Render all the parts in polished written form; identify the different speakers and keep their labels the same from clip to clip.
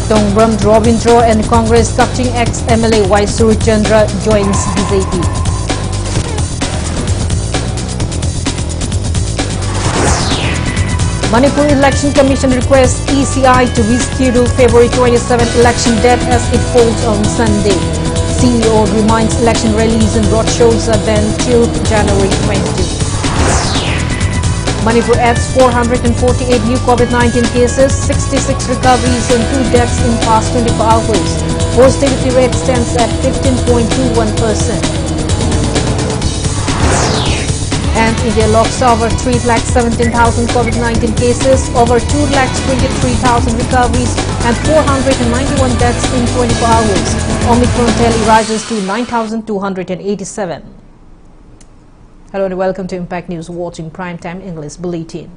Speaker 1: Tongbram Ravindra and Congress Kakching ex-MLA Y. Surchandra joins BJP. Manipur Election Commission requests ECI to reschedule February 27 election date as it falls on Sunday. CEO reminds election rallies and roadshows are banned till January 22. Manipur adds 448 new COVID-19 cases, 66 recoveries and 2 deaths in past 24 hours. Positivity rate stands at 15.21%. And India locks over 3,17,000 COVID-19 cases, over 2,23,000 recoveries and 491 deaths in 24 hours. Omicron tally rises to 9,287. Hello and welcome to Impact News, watching Primetime English Bulletin.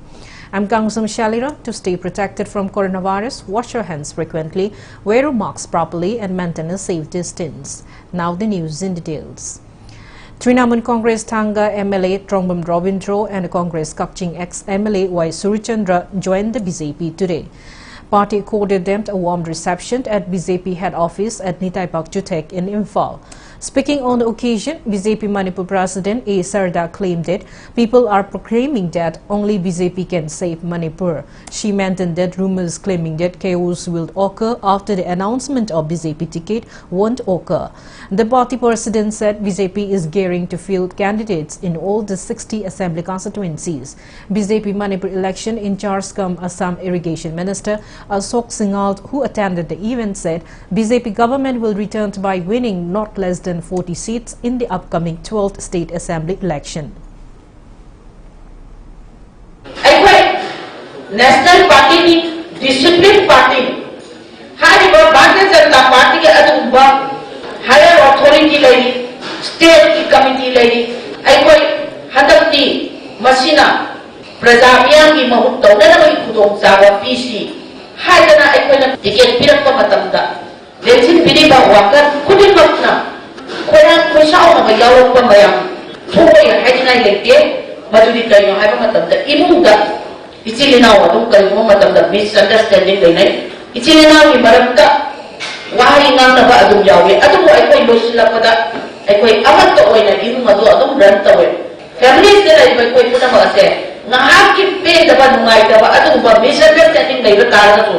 Speaker 1: I'm KANGUJAM SHELLYRA. To stay protected from coronavirus, wash your hands frequently, wear a mask properly and maintain a safe distance. Now the news in details. Trinamool Congress Thanga MLA Tongbram Ravindra and Congress Kakching ex-MLA Y. Surchandra joined the BJP today. Party accorded them a warm reception at BJP head office at Nitai Pakchutek in Imphal. Speaking on the occasion, BJP Manipur President A. Sarda claimed that people are proclaiming that only BJP can save Manipur. She maintained that rumors claiming that chaos will occur after the announcement of BJP ticket won't occur. The party president said BJP is gearing to field candidates in all the 60 assembly constituencies. BJP Manipur election in charge come Assam Irrigation Minister Ashok Singhal, who attended the event, said BJP government will return by winning not less than 40 seats in the upcoming 12th state assembly election.
Speaker 2: National Party discipline party Bharatiya Janata Party ke adumba higher authority lady state committee lady hadakti masina prajamiyam ki mahut tawna mai khudong chawa PC haidana aikoina ticket pirakpa matamda election piriba worker khudimmakna Koran Kusao na mayawag pa mayang Tukoy na kahit na ilagye Maduli kayo ay mga matamda Imunga Ichilinaw Adong kayo mga matamda Misunderstanding kayo na Ichilinaw Imaragka Wahay nga na ba adong yawi Adong mo ay ko'y sila pada Ay ko'y amat ka oy na Imong ado adong ranta oy Families nila ay ko'y puna makase Nga hakim pe Daba nungay daba Adong ba misunderstanding kayo Tara na to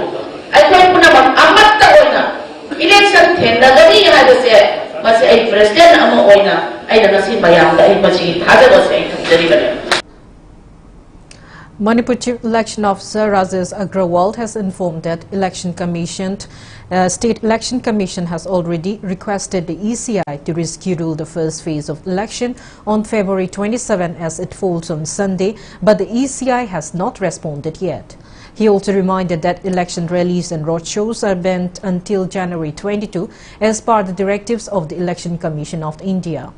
Speaker 2: Ay ko'y puna mag amat ka oy na Election 10 na gani yung hadase Masih ay presiden amo oina ay nasi mayam da ay masih hada masih ay dari balik.
Speaker 1: Manipur Chief Election Officer Rajesh Agrawal has informed that State Election Commission has already requested the ECI to reschedule the first phase of election on February 27 as it falls on Sunday, but the ECI has not responded yet. He also reminded that election rallies and roadshows are banned until January 22 as per the directives of the Election Commission of India.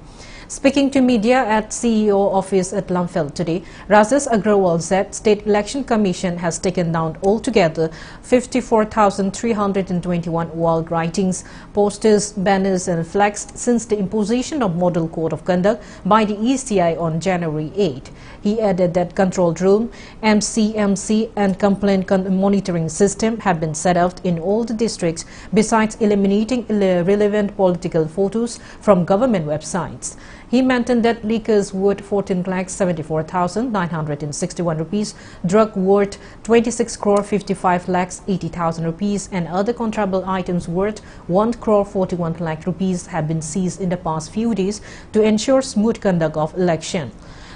Speaker 1: Speaking to media at CEO office at Lamphel today, Rajesh Agrawal said State Election Commission has taken down altogether 54,321 wall writings, posters, banners and flags since the imposition of Model Code of Conduct by the ECI on January 8. He added that control room, MCMC and complaint monitoring system have been set up in all the districts besides eliminating irrelevant political photos from government websites. He maintained that liquors worth 14,74,961 rupees, drug worth 26,55,80,000 rupees and other contraband items worth 1,41 lakh rupees have been seized in the past few days to ensure smooth conduct of election.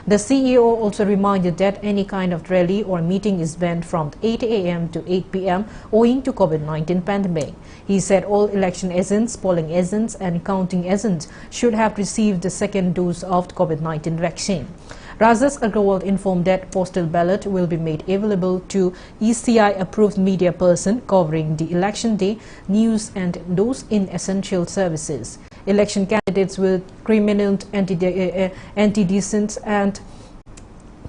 Speaker 1: The CEO also reminded that any kind of rally or meeting is banned from 8 a.m. to 8 p.m. owing to COVID-19 pandemic. He said all election agents, polling agents and counting agents should have received the second dose of the COVID-19 vaccine. Rajesh Agrawal informed that postal ballot will be made available to ECI-approved media person covering the election day news and those in essential services. Election candidates with criminal, anti-decent and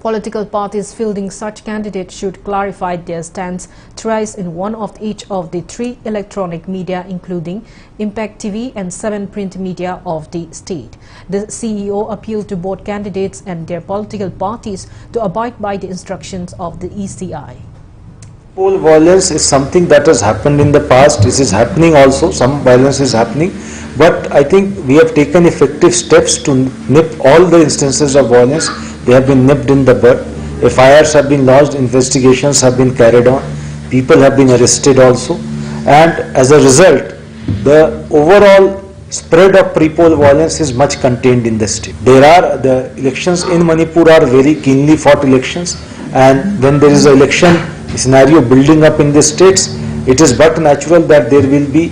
Speaker 1: political parties fielding such candidates should clarify their stance thrice in one of each of the 3 electronic media, including Impact TV and 7 print media of the state. The CEO appealed to both candidates and their political parties to abide by the instructions of the ECI.
Speaker 3: Pole violence is something that has happened in the past. This is happening also. Some violence is happening, but I think we have taken effective steps to nip all the instances of violence. They have been nipped in the bud. FIRs have been lodged, investigations have been carried on, people have been arrested also, and as a result, the overall spread of pre-poll violence is much contained in the state. The elections in Manipur are very keenly fought elections, and when there is an election scenario building up in the states, it is but natural that there will be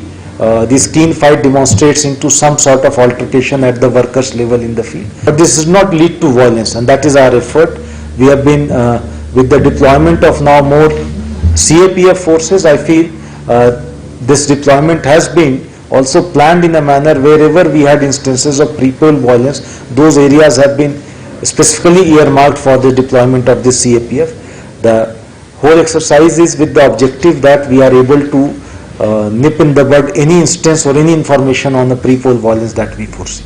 Speaker 3: this keen fight demonstrates into some sort of altercation at the workers level in the field. But this does not lead to violence, and that is our effort. We have been, with the deployment of now more CAPF forces, I feel this deployment has been also planned in a manner wherever we had instances of pre-poll violence, those areas have been specifically earmarked for the deployment of this CAPF. The whole exercise is with the objective that we are able to nip in the bud any instance or any information on the pre-poll violence that we foresee.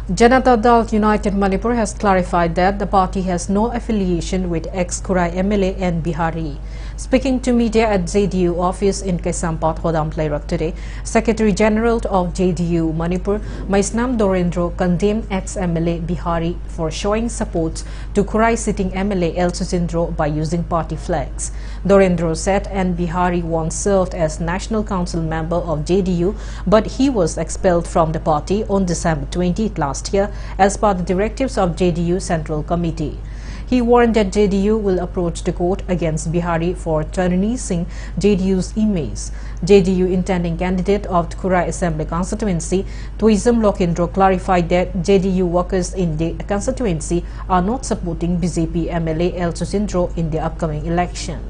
Speaker 1: Janata Dal United Manipur has clarified that the party has no affiliation with ex-Kurai MLA N. Bihari. Speaking to media at JDU office in Kesampat, Hodam Plairak today, Secretary General of JDU Manipur, Maisnam Dorendro, condemned ex-MLA Bihari for showing support to Kurai sitting MLA El Susindro by using party flags. Dorendro said N. Bihari once served as National Council member of JDU, but he was expelled from the party on December 20th last year as per the directives of JDU Central Committee. He warned that JDU will approach the court against Bihari for tarnishing JDU's image. JDU intending candidate of the Kurai Assembly constituency, Tuizam Lokendro, clarified that JDU workers in the constituency are not supporting BJP MLA El Susindro in the upcoming election.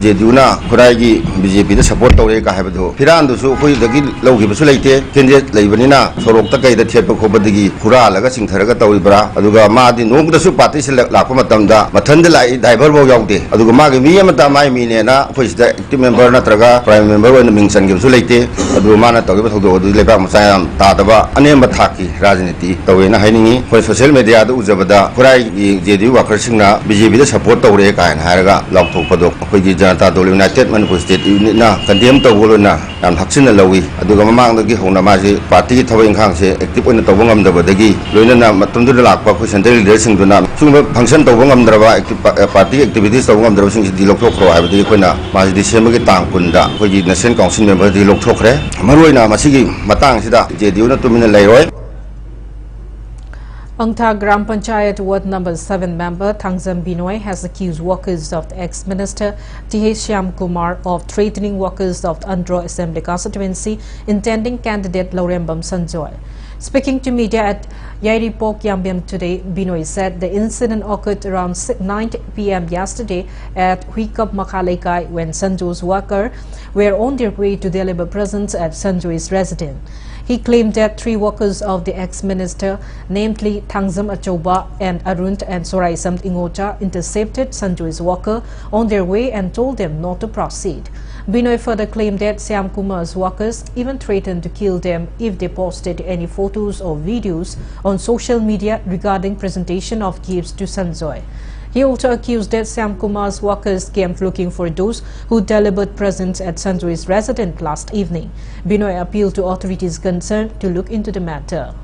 Speaker 4: JDU Kurai BJP support to Reka Habdo. Pirandu, who is the low Gibusulate, Kendrick Labanina, Sorokta, the Tepokobadi, Kura, Lagasing Taragata Ibra, Aduga Madi, no the Supatis Lacomatamda, Matandela, Diverbo Yogde, Adugumagi, Miamata, Mina, who is the active member Natraga, prime member in the Minsan Gibusulate, Adumana Togato, the Lebam Sayam, Tadaba, Anemataki, Razinity, Tawena Haini, for social media, Uzabada, Kurai, JDU Wakersina, BJP support to Reka and Haraga, Lokto Podo, United Manipur State na condemn to Woluna and Haxin Lowy, Adugama, the Gihonamazi, party towing Hanse, active on the Tobongam the Bodagi, Luna Matundu Lapa, and dressing to Nam, function Tobongam Drava, party activities of one dressing the Lokro, I would decuna, Mas December Tankunda, which is the Nation Council member, the Lokre, Maruina, Masigi, Matang Sida, Jeduna to Minaleroy.
Speaker 1: Angta Gram Panchayat Ward Number 7 member Thangzam Binoy has accused workers of the ex-minister T.H. Shyam Kumar of threatening workers of the Andhra Assembly constituency, intending candidate Laurembam Sanjoy. Speaking to media at Yairipok Yambiam today, Binoy said the incident occurred around 9 p.m. yesterday at Huikap Makalaikai when Sanjoy's workers were on their way to deliver presents at Sanjoy's residence. He claimed that 3 workers of the ex-minister, namely Thangzam Achoba and Arun and Soraisam Ingocha, intercepted Sanjoy's worker on their way and told them not to proceed. Binoy further claimed that Shyam Kumar's workers even threatened to kill them if they posted any photos or videos on social media regarding presentation of gifts to Sanjoy. He also accused that Shyam Kumar's workers came looking for those who delivered presents at Sanjoy's residence last evening. Binoy appealed to authorities concerned to look into the matter.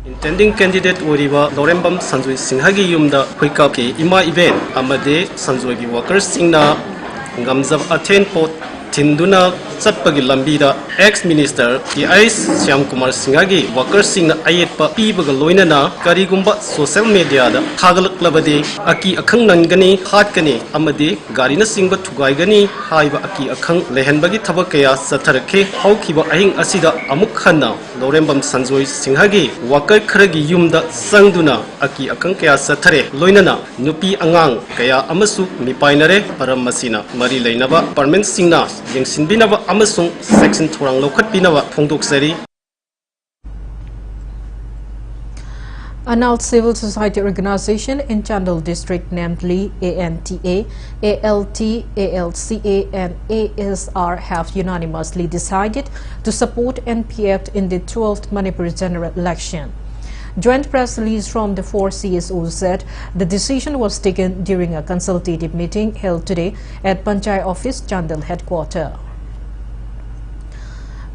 Speaker 5: Intending candidate Uriba Laurembam Sanjoy Singhagi Yumda Huikaki Ima event Amade Sanjoy workers Singna Gamzav Aten Pot Tinduna Satpagi Lambida ex-minister T.I. Shyam Kumar Singhagi workers sing Ayetpa Pibaga Loinana Karigumba social media Tagalak Labade Aki Akang Nangani Hatkani Amade Garina Singba Tugaigani Haiba Aki Akang Lehenbagi Tabakaya Satarake Haukiba Ahing Asida Amukhana Laurembam Sanjoy Singhagi worker Kragi Yumda Sangduna Aki Akang Kaya Satare Loinana Nupi Angang Kaya Amasu Mipainare Paramasina Mari Lainaba Parmen Singna Yang Sinbinaba Amasung Section Turang Lokat Binava Pongdok Seri.
Speaker 1: An out civil society organization in Chandel district, namely ANTA, ALT, ALCA and ASR have unanimously decided to support NPF in the 12th Manipur general election. Joint press release from the 4 CSOs said the decision was taken during a consultative meeting held today at Panchayat Office, Chandel headquarters.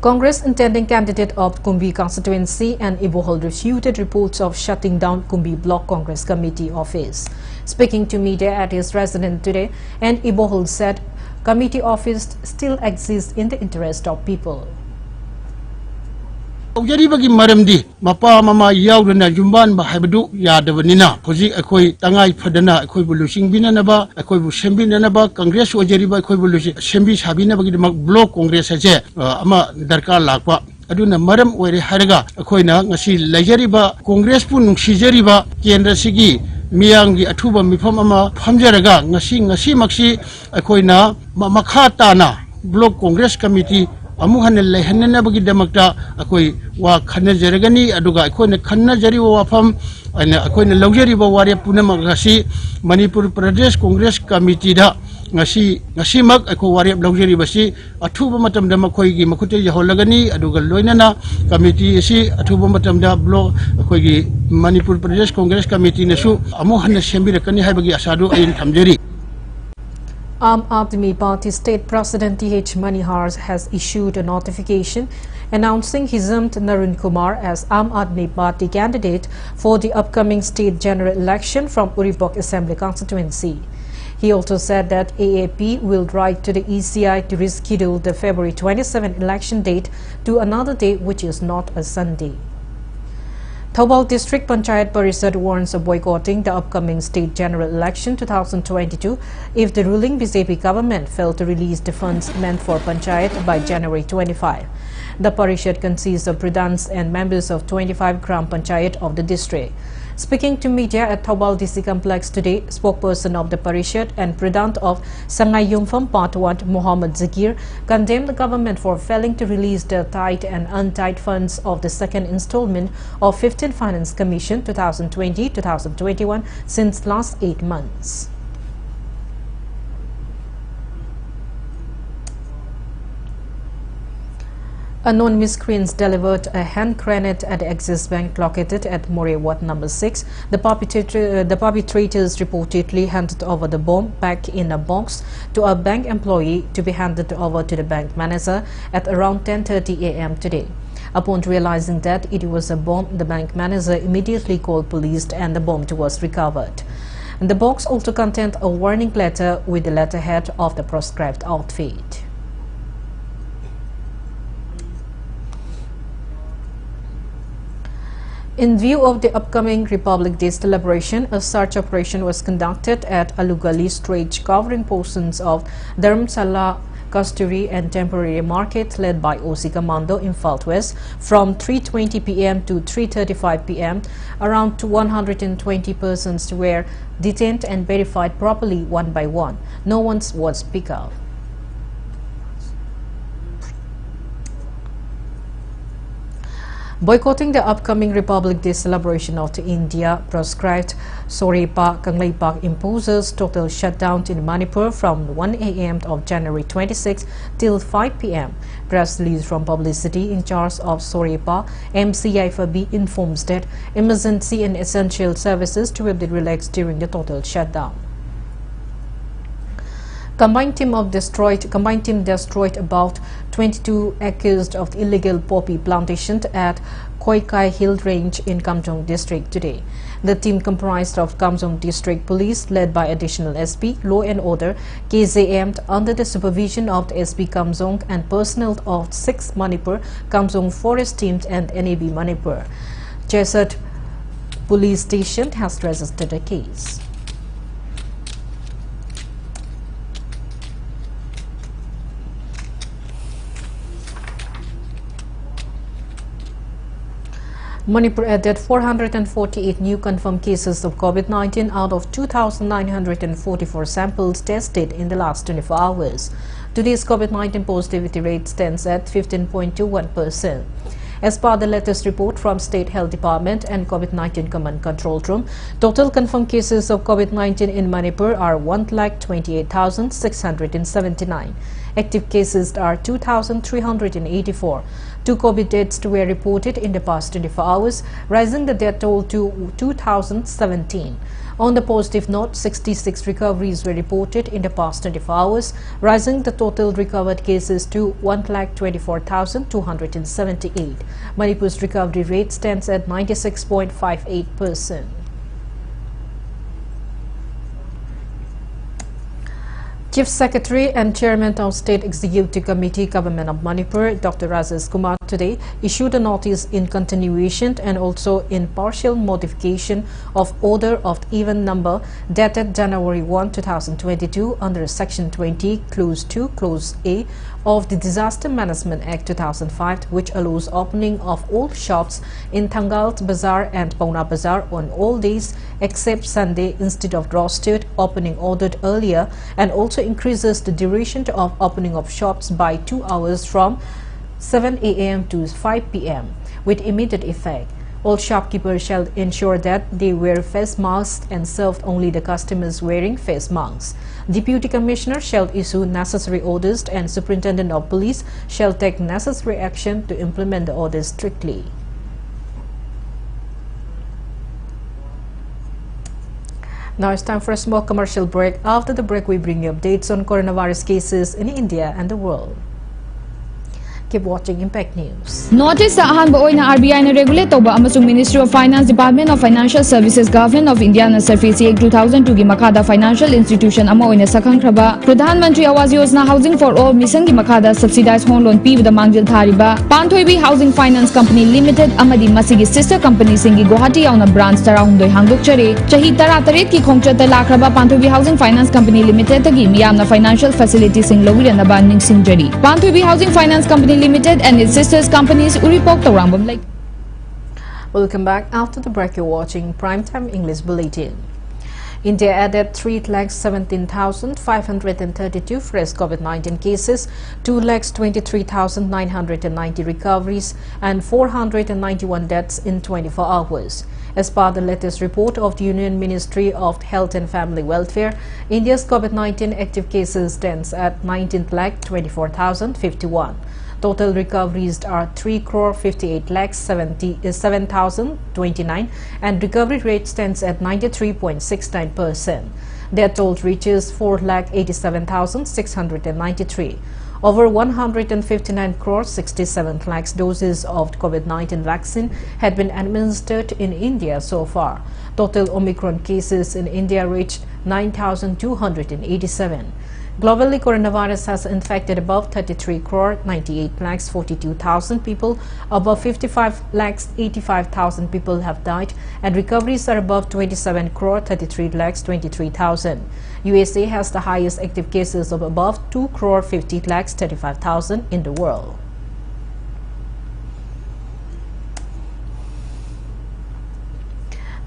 Speaker 1: Congress intending candidate of Kumbi constituency and Ibohol refuted reports of shutting down Kumbi Block Congress Committee office. Speaking to media at his residence today, and Ibohol said committee office still exists in the interest of people.
Speaker 6: Ujari maramdi mapa mama yaudana jumban bahibdu yadavanina hoji akoi tangai fadana akoi bulusing binanaba akoi bushembinanaba congress ujari akoi bulusi shembi sabina bagi block congress aje ama darkar lakwa aduna maram oire haraga akoi na ngasi lajariba congress pu nungsijariba kendra sigi miyangi athuba mifam ama phamjaraga ngasi maksi akoi na makha tana block congress committee amuhan lehanna bagi damakta akoi wa khanna jaragani aduga akoi khanna jari wa fam akoi laujari ba wari punama gasi Manipur Pradesh Congress Committee da ngasi mak akoi wari laujari basi athuba matam da makoi gi makute yaholagani aduga loinana committee si athuba matam da block akoi gi Manipur Pradesh Congress Committee nasu amuhan sembirakani haibagi asadu ayin thamjari.
Speaker 1: Aam Aadmi Party State President T.H. Manihar has issued a notification announcing Hizmt Narun Kumar as Aam Aadmi Party candidate for the upcoming state general election from Uripok Assembly constituency. He also said that AAP will write to the ECI to reschedule the February 27 election date to another day, which is not a Sunday. Thoubal District Panchayat Parishad warns of boycotting the upcoming state general election 2022 if the ruling BJP government failed to release the funds meant for Panchayat by January 25. The Parishad consists of Pradhans and members of 25 Gram Panchayat of the district. Speaking to media at Thoubal DC Complex today, spokesperson of the Parishad and Pradhan of Sangay Yumpham Part 1, Muhammad Zakir, condemned the government for failing to release the tied and untied funds of the second installment of 15th Finance Commission 2020-2021 since last 8 months. Unknown miscreants delivered a hand grenade at the Axis Bank located at More Ward number 6. The perpetrators reportedly handed over the bomb back in a box to a bank employee to be handed over to the bank manager at around 10:30 a.m. today. Upon realizing that it was a bomb, the bank manager immediately called police and the bomb was recovered. And the box also contained a warning letter with the letterhead of the proscribed outfit. In view of the upcoming Republic Day celebration, a search operation was conducted at Alugali Stretch covering portions of Dharamsala, Kasturi and Temporary Market led by OC Commando in West from 3:20 p.m. to 3:35 p.m. Around 120 persons were detained and verified properly one by one. No one was picked up. Boycotting the upcoming Republic Day celebration of India, proscribed Sorepa Kangleipak imposes total shutdown in Manipur from 1 a.m. of January 26 till 5 p.m. Press release from publicity in charge of Sorepa, MCI Fabi informs that emergency and essential services to be relaxed during the total shutdown. Combined team destroyed about 22 acres of illegal poppy plantations at Khoikai Hill Range in Kamjong District today. The team comprised of Kamjong District Police led by Additional SP, Law and Order, KZM under the supervision of the SP Kamjong and personnel of 6 Manipur, Kamjong Forest teams and NAB Manipur. Chesat Police Station has registered a case. Manipur added 448 new confirmed cases of COVID-19 out of 2,944 samples tested in the last 24 hours. Today's COVID-19 positivity rate stands at 15.21%. As per the latest report from State Health Department and COVID-19 Command Control Room, total confirmed cases of COVID-19 in Manipur are 1,28,679. Active cases are 2,384. 2 COVID deaths were reported in the past 24 hours, rising the death toll to 2,017. On the positive note, 66 recoveries were reported in the past 24 hours, rising the total recovered cases to 1,24,278. Manipur's recovery rate stands at 96.58%. Chief Secretary and Chairman of State Executive Committee Government of Manipur, Dr. Rajesh Kumar, today issued a notice in continuation and also in partial modification of Order of Even Number dated January 1, 2022 under Section 20, Clause 2, Clause A of the Disaster Management Act 2005, which allows opening of all shops in Thangal Bazaar and Pauna Bazaar on all days except Sunday instead of rostered opening ordered earlier, and also increases the duration of opening of shops by 2 hours from 7 a.m. to 5 p.m. with immediate effect. All shopkeepers shall ensure that they wear face masks and serve only the customers wearing face masks. Deputy Commissioner shall issue necessary orders and Superintendent of Police shall take necessary action to implement the orders strictly. Now it's time for a small commercial break. After the break, we bring you updates on coronavirus cases in India and the world. Keep watching Impact News.
Speaker 7: Notice sa ahan ba na RBI na regulate ba amasung Ministry of Finance Department of Financial Services Government of India na Surface 2002 gi makada financial institution ama na sakang kraba Pradhan Mantri Awas Yojana Housing for All mission gi makada subsidized home loan pibda mangjil thariba Panthoibi Housing Finance Company Limited amadi masigi sister company singi Guwahati yauna branch tarahundoi hangdokchare chahi 13 ki khongchata lakraba Panthoibi Housing Finance Company Limited gi miyamna financial facilities sing lawirana ba ningsingjari Panthoibi Housing Finance Company Limited and its sisters companies Uripok Tarambam Lake.
Speaker 1: Welcome back. After the break, you're watching Primetime English Bulletin. India added 3,17,532 fresh COVID-19 cases, 2,23,990 recoveries, and 491 deaths in 24 hours. As per the latest report of the Union Ministry of Health and Family Welfare, India's COVID-19 active cases stands at 19,24,051. Total recoveries are 3,58,77,029 and recovery rate stands at 93.69%. Death toll reaches 4,87,693. Over 159 crore 67 lakhs doses of COVID-19 vaccine had been administered in India so far. Total Omicron cases in India reached 9,287. Globally, coronavirus has infected above 33 crore 98 lakhs 42,000 people, above 55 lakhs 85,000 people have died, and recoveries are above 27 crore 33 lakhs 23,000. USA has the highest active cases of above 2 crore 50 lakhs 35,000 in the world.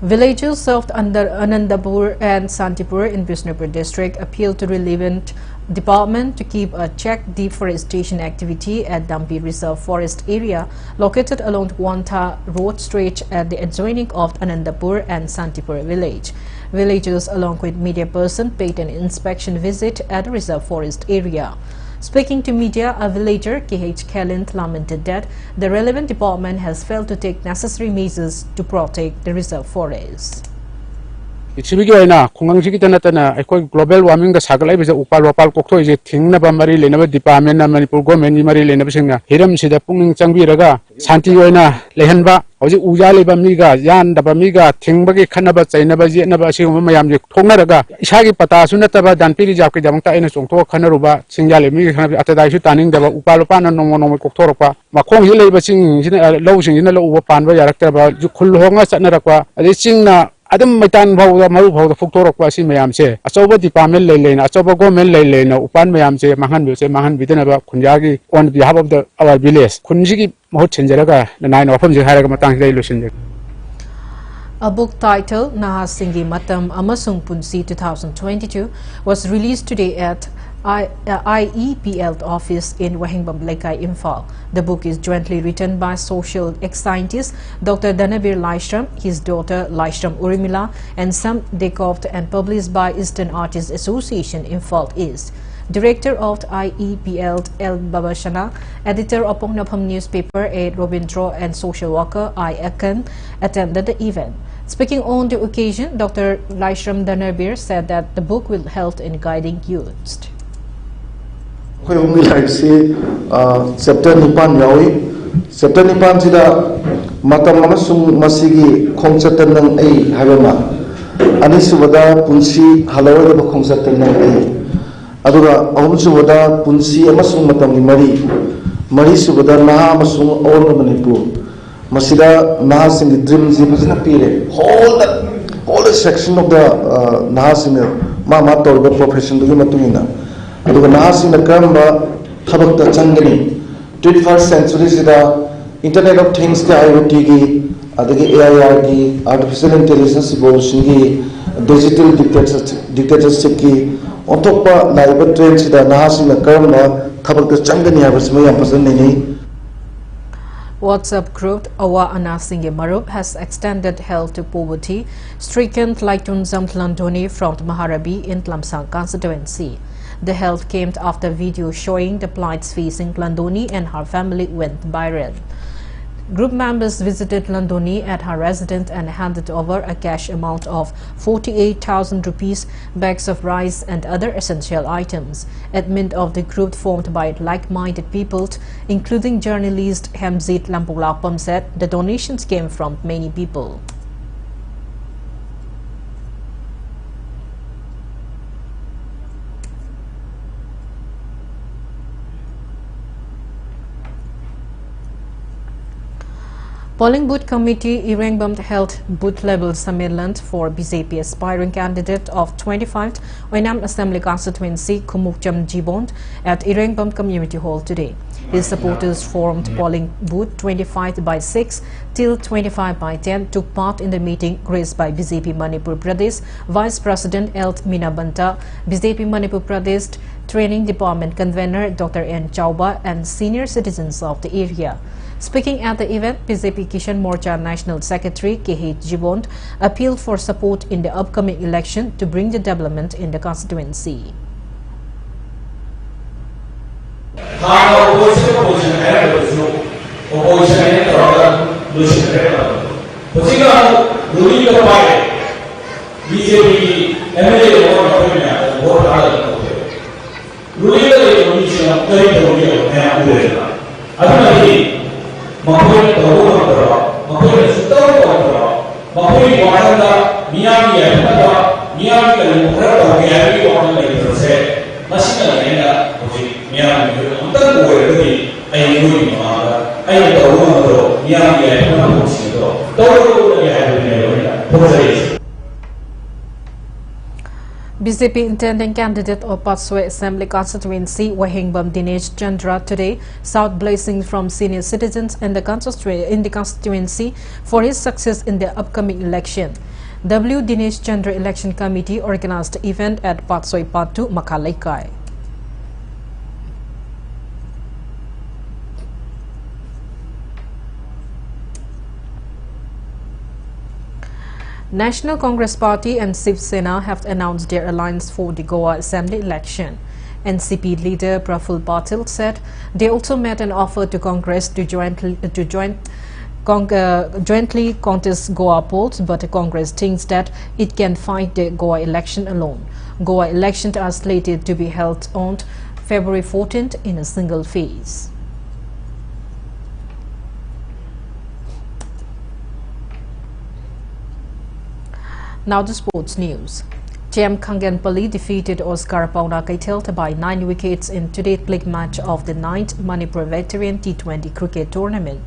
Speaker 1: Villagers served under Anandapur and Santipur in Bishnupur district appealed to relevant department to keep a check deforestation activity at Dampi Reserve Forest area located along Wanta road stretch at the adjoining of Anandapur and Santipur village. Villagers along with media person paid an inspection visit at the reserve forest area. Speaking to media, a villager, KH Kalint, lamented that the relevant department has failed to take necessary measures to protect the reserve forest.
Speaker 8: Ichibigi oina khungangsigi tanatana ekoi global warming da sagalai bisa upal wapal kokto ije thingna ba mari lenaba department na Manipur government ni mari lenaba singna hiram sida pungning changbiraga santi oina lehanba hoji ujale ba miga yan da ba miga thingbagi khanaba chainaba jenaba sigum mayam je thongnaraga isagi pata sunataba danpiri japki jamangta aina chongtho khanaruba singjale mi khana atadai su taning da upal wapana nongmo nongmo kokthorokpa makhong hi leiba sing jina low sing jina lo panba yarakta ba khul honga chatnarakwa ade singna Adam Maitan Bau Maru Bau the Futorok Wasi Mayamse, a sober department lane, a sober government lane, Upan Mayamse, Mahan will say Mahan within about Kunjagi on behalf of our village. Kunjigi Mohchenjaraga, the 9 of them, the Haramatang Lucinda.
Speaker 1: A book titled Nahasingi Matam Amasung Punsi 2022 was released today at IEPL office in Wahingbam Lekai, Imphal. The book is jointly written by social ex-scientist Dr. Danabir Laishram, his daughter Laishram Urimila, and Sam Dekoft, and published by Eastern Artists Association, Imphal East. Director of IEPL L. Babashana, editor of Pongnapam newspaper A. Robindro, and social worker I. Akan attended the event. Speaking on the occasion, Dr. Laishram Danarbir said that the book will help in guiding youths.
Speaker 9: Chapter Nipan Yawi, Chapter Nipan Sida Matamasung Masigi Kongchatan ng A. Habama, Anisubada Punsi Halawa the Kongchatan ng A. Adura Aumsubada Punsi Amasung Matami Mari Subada Naha Masung All Manipur, Masida Nahasing Dreams Pire, all the section of the Nahasing Mama Torba profession to Matumina. Aduga nahasing na karamba thabak ta changani 21st century sida internet of things ka IoT gi adagi AI gi artificial intelligence bo singi digital dictatorship ki ontokpa laiba trend sida nahasing na karamba thabak ta changani habasma yam pasan ni.
Speaker 1: WhatsApp group Awa Anasinge Marup has extended help to poverty stricken Laitun Zamtlandoni from Maharabi in Tlamsang constituency. The help came after video showing the plights facing Landoni and her family went viral. Group members visited Landoni at her residence and handed over a cash amount of 48,000 rupees, bags of rice and other essential items. Admin of the group formed by like-minded people, including journalist Hamzit Lampulapam, said the donations came from many people. Polling Booth Committee Irangbam held booth-level Sammelan for BJP aspiring candidate of 25th Oinam Assembly constituency KANGUJAM Jibond at Irangbam Community Hall today. His supporters formed polling booth 25 by 6 till 25 by 10 took part in the meeting graced by BJP Manipur Pradesh Vice President L. Minabanta, BJP Manipur Pradesh Training Department Convener Dr. N. Chauba and senior citizens of the area. Speaking at the event, BJP Kishan Morcha National Secretary K.H. Jibond appealed for support in the upcoming election to bring the development in the constituency.
Speaker 10: Mapoy tahu antara, mapoy setahu antara, mapoy wahanda Miami ada, Miami kalau berada Miami orang lagi terus, masih ada yang ada, Miami itu antara dua itu, ayat dua ini mana, ayat tahu antara Miami ada masih itu, tahu yang ada Miami, terus.
Speaker 1: BJP intending candidate of Patsoi Assembly constituency Wahingbam Dinesh Chandra today sought blessings from senior citizens in the constituency for his success in the upcoming election. W. Dinesh Chandra Election Committee organized the event at Patsoi Patu, Makalaikai. National Congress Party and Shiv Sena have announced their alliance for the Goa Assembly election. NCP leader Praful Patil said they also made an offer to Congress to jointly contest Goa polls, but Congress thinks that it can fight the Goa election alone. Goa elections are slated to be held on February 14th in a single phase. Now the sports news. Jem Kangenpally defeated Oscar Pauna Kaitel by 9 wickets in today's league match of the 9th Manipur Veteran T20 cricket tournament.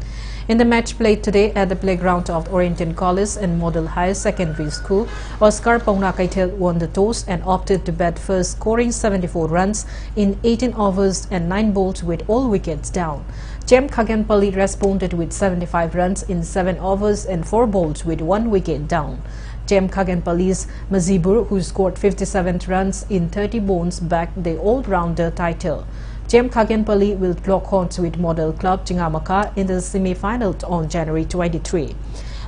Speaker 1: In the match played today at the playground of Oriental College and Model Higher Secondary School, Oscar Pauna Kaitel won the toss and opted to bat first, scoring 74 runs in 18 overs and 9 balls with all wickets down. Jem Kangenpally responded with 75 runs in 7 overs and 4 balls with 1 wicket down. Jem Kangenpally's Mazibur, who scored 57 runs in 30 balls, backed the all-rounder title. Jem Kangenpally will clock horns with Model Club Chingamaka in the semi-final on January 23.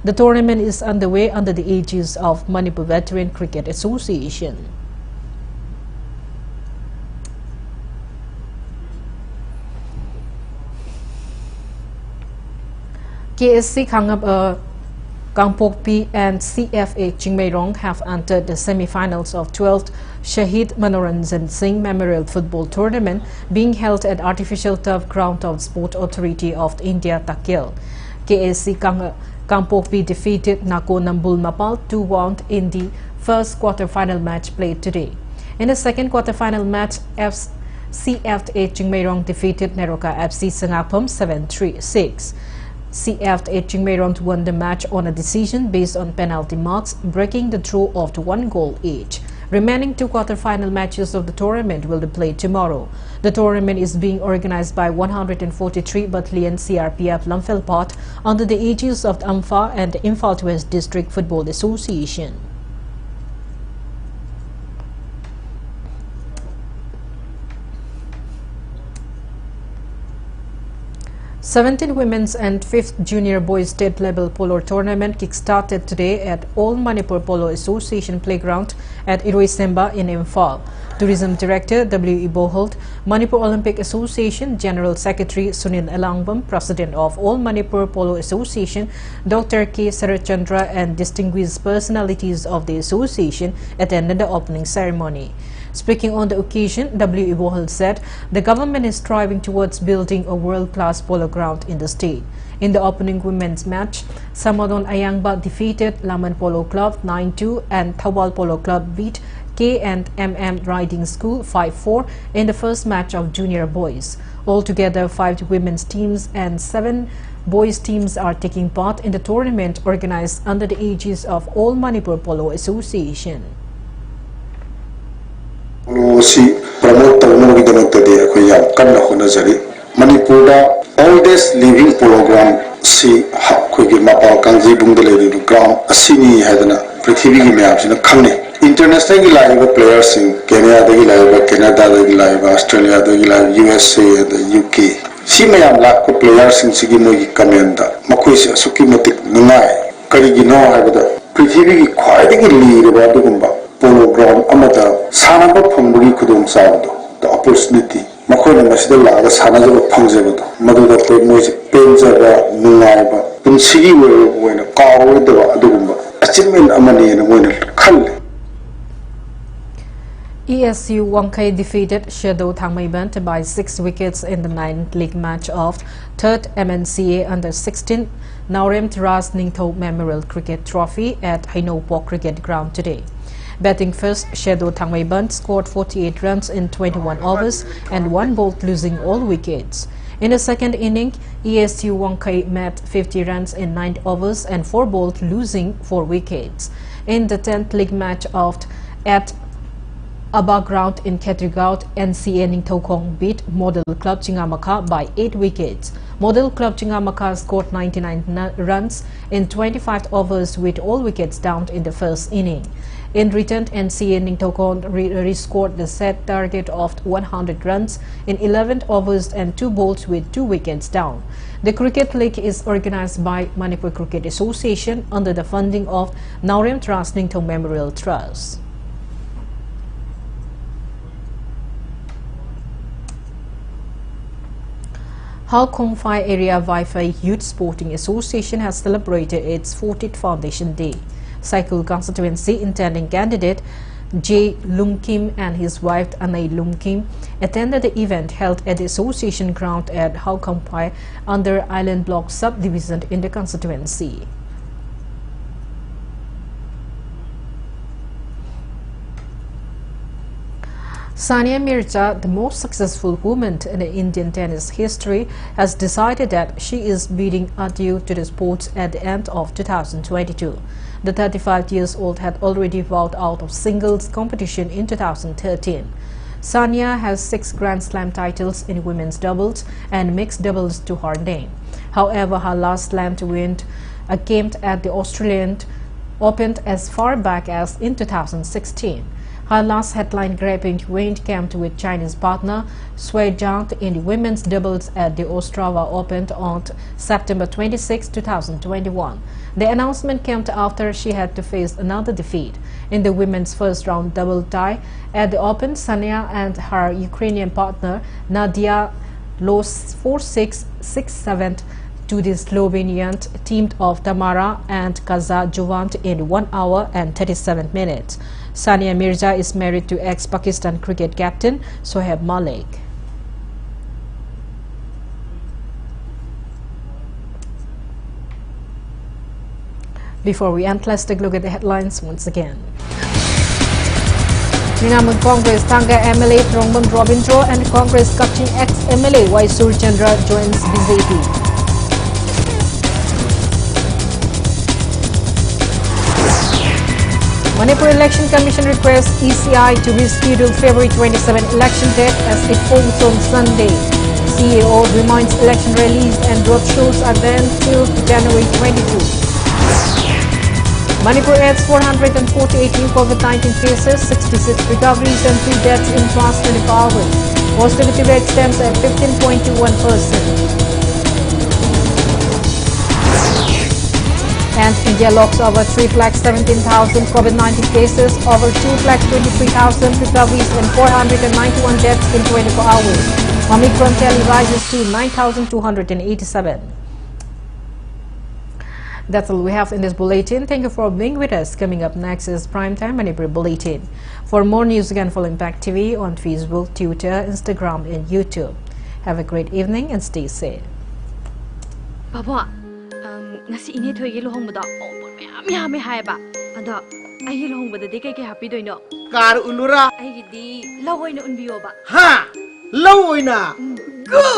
Speaker 1: The tournament is underway under the aegis of Manipur Veteran Cricket Association. KSC Kangpokpi and CFA Chingmeirong have entered the semi-finals of 12th Shahid Manoranjan Singh Memorial Football Tournament being held at artificial turf ground of Sport Authority of India, Takil. KSC Kangpokpi defeated Nakonambul Mapal 2-1 in the first quarter-final match played today. In the second quarter-final match, CFA Chingmeirong defeated Neroka FC Sangapom 7-3-6. CFA Chingmeirong won the match on a decision based on penalty marks, breaking the draw of 1 goal each. Remaining 2 quarter-final matches of the tournament will be played tomorrow. The tournament is being organized by 143 Battalion CRPF Lamphel under the aegis of the AMFA and the Imphal West District Football Association. 17th Women's and 5th Junior Boys State Level Polo Tournament kick-started today at All Manipur Polo Association Playground at Iroisemba in Imphal. Tourism Director W.E. Boholt, Manipur Olympic Association General Secretary Sunil Elangbam, President of All Manipur Polo Association Dr. K. Sarachandra and distinguished personalities of the association attended the opening ceremony. Speaking on the occasion, W.E. Boholt said the government is striving towards building a world-class polo ground in the state. In the opening women's match, Samadon Ayangba defeated Laman Polo Club 9-2 and Thawal Polo Club beat K&MM Riding School 5-4 in the first match of junior boys. Altogether, 5 women's teams and 7 boys teams are taking part in the tournament organized under the aegis of All Manipur Polo Association.
Speaker 11: Promote Manipur oldest living program si Mapal Kanji Bungdale ground Asini Hadana Prithivi Mayapsina Kane. International live players in Kenya, Canada, Australia, USA, the UK. Si Mayam lack of players in Sigimo Kamenda, Makuisa, Sukimatik Nunai, Karigino Havada, Prithivi quite lead about the Gumba. Polo ground amata sanaba phangbugi khudong sawdo the opportunity makhona masida laga sanajaba phangjabado maduda koi moi penjaba nungaiba punsigi wena kawdaba adugumba achievement amani na moina khalle.
Speaker 1: ESU Wangkai defeated Shadow Thangmaiban by 6 wickets in the 9th league match of 3rd MNCA under-16 Naurem Ras Ningtho Memorial Cricket Trophy at Hainopok Cricket Ground today. Batting first, Shadow Thangmaiban scored 48 runs in 21 overs and 1 bowled, losing all wickets. In the second inning, ESU Wangkai met 50 runs in 9 overs and 4 bowled, losing 4 wickets. In the 10th league match at Aba Ground in Ketrigaut, NCA Ningthokong beat Model Club Chingamaka by 8 wickets. Model Club Chingamaka scored 99 runs in 25 overs with all wickets down in the first inning. In return, NCA Ningthokong rescored the set target of 100 runs in 11 overs and 2 bowls with 2 wickets down. The cricket league is organized by Manipur Cricket Association under the funding of Naurem Ras Ningtho Memorial Trust. How Kongphai Area Wi-Fi Youth Sporting Association has celebrated its 40th Foundation Day. Cycle constituency intending candidate J. Lung Kim and his wife Anai Lung Kim attended the event held at the association ground at How Kongphai under Island Block subdivision in the constituency. Sania Mirza, the most successful woman in the Indian tennis history, has decided that she is bidding adieu to the sports at the end of 2022. The 35-year-old had already vowed out of singles competition in 2013. Sania has 6 Grand Slam titles in women's doubles and mixed doubles to her name. However, her last slam to win came at the Australian Open as far back as in 2016. Her last headline-grabbing win came with Chinese partner Sui Zhang in the women's doubles at the Ostrava Open on September 26, 2021. The announcement came after she had to face another defeat. In the women's first-round double tie at the Open, Sania and her Ukrainian partner Nadia lost 4-6, 6-7, to the Slovenians team of Tamara and Kaza Juvent in 1 hour and 37 minutes. Sania Mirza is married to ex-Pakistan cricket captain Sohaib Malik. Before we end, let's take a look at the headlines once again. Ninamun Congress Tanga MLA Throngman Robindro and Congress Kaching ex-MLA Y Surchandra joins BJP. Manipur Election Commission requests ECI to reschedule February 27 election date as it falls on Sunday. CAO reminds election rallies and roadshows are then till January 22. Manipur adds 448 new COVID-19 cases, 66 recoveries and 2 deaths in past 24 hours. Positivity rate stands at 15.21%. And India locks over 3,17,000 COVID-19 cases, over 2,23,000 recoveries and 491 deaths in 24 hours. Omicron tally rises to 9,287. That's all we have in this bulletin. Thank you for being with us. Coming up next is Primetime Manipur Bulletin. For more news, again follow Impact TV on Facebook, Twitter, Instagram and YouTube. Have a great evening and stay safe.
Speaker 12: Papa, nasi ini thoy ye lohong bada ombor meyam hai ba. Ado ai lohong bada de kai happy doino.
Speaker 13: Kar ulura.
Speaker 12: Ai di lawoina unbiyo ba.
Speaker 13: Ha! Lawoina. Go!